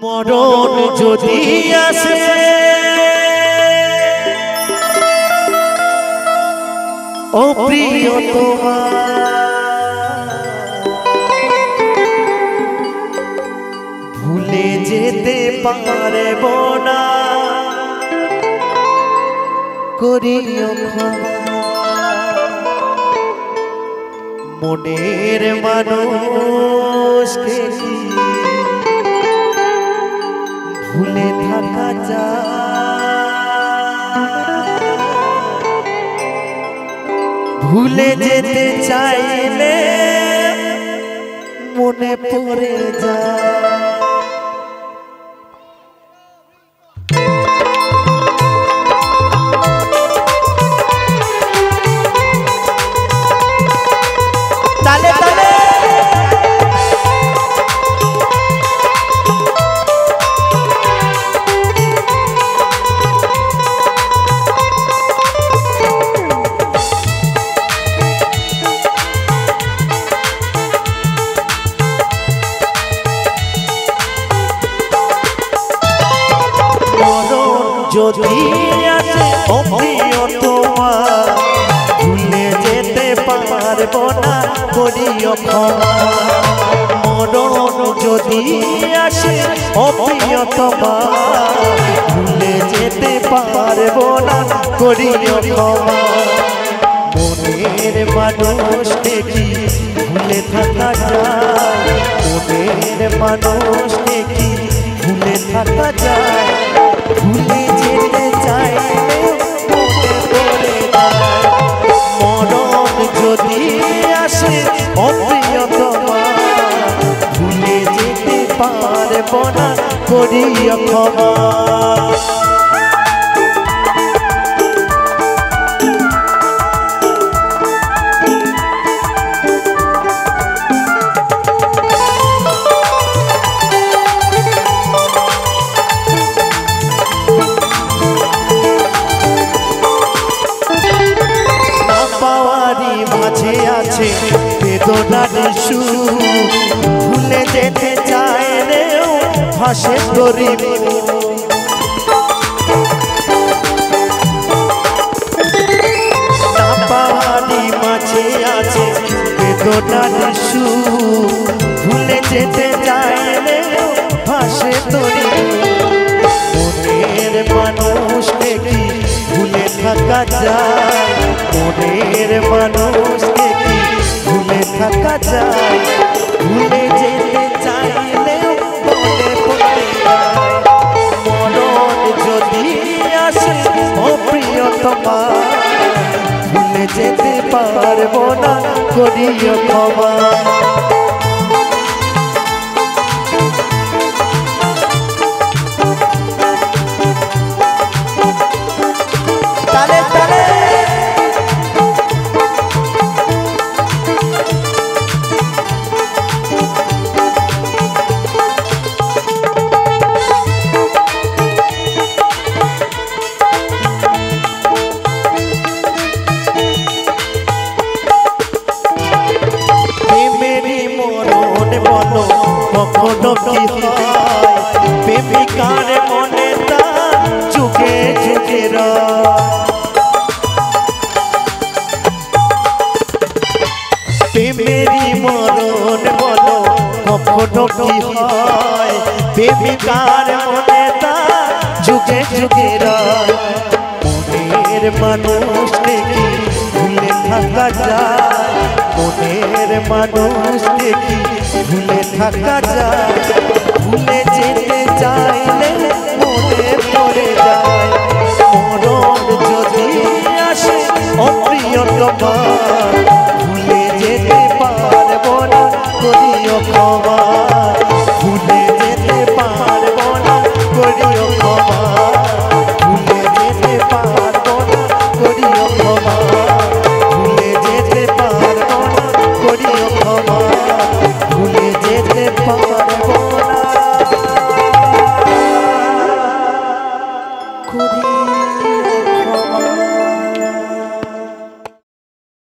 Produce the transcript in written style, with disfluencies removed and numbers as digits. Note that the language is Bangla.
মরণ যদি আসে ও প্রিয় তোমার ভুলে যেতে পারব না করিও ক্ষমা মনের মানুষকে ভুলে থাকা যায় ভুলে যেতে চাইলে মনে পড়ে যায় যদি আসে ও প্রিয় তোমার ভুলে যেতে পারব না করিও ক্ষমা মরণ যদি আসে ও প্রিয় তোমার ভুলে যেতে পারব না করিও ক্ষমা মনের মানুষকে কি ভুলে থাকা যায় মনের মানুষকে কি ভুলে থাকা যায় ভুলে যেতে চাইলে মনে পড়ে যায় মরণ যদি আসে ও প্রিয় তোমার ভুলে যেতে পারব না করিও ক্ষমা বেদনার সুর ভুলে যেতে চাইলে ভাসে গরিব না পাওয়ারি মাঝে আছে বেদনার সুর ভুলে যেতে চাইলে ভাসে গরিব মনের মানুষকে কি ভুলে থাকা যায় মনের মানুষকে কি ভুলে থাকা যায় ভুলে যেতে চাইলে মনে পড়ে যায় মরণ যদি আসে ও প্রিয় তোমার ভুলে যেতে পারব না করিও ক্ষমা কখনো কি হয় প্রেমিকার মনে তা চুকে চুকে প্রেমেরই মরণ বলো কখনো কি হয় প্রেমিকার মনে তা চুকে চুকে মনের মানুষকে কি ভুলে থাকা যায় মনের মানুষকে কি ভুলে থাকা যায়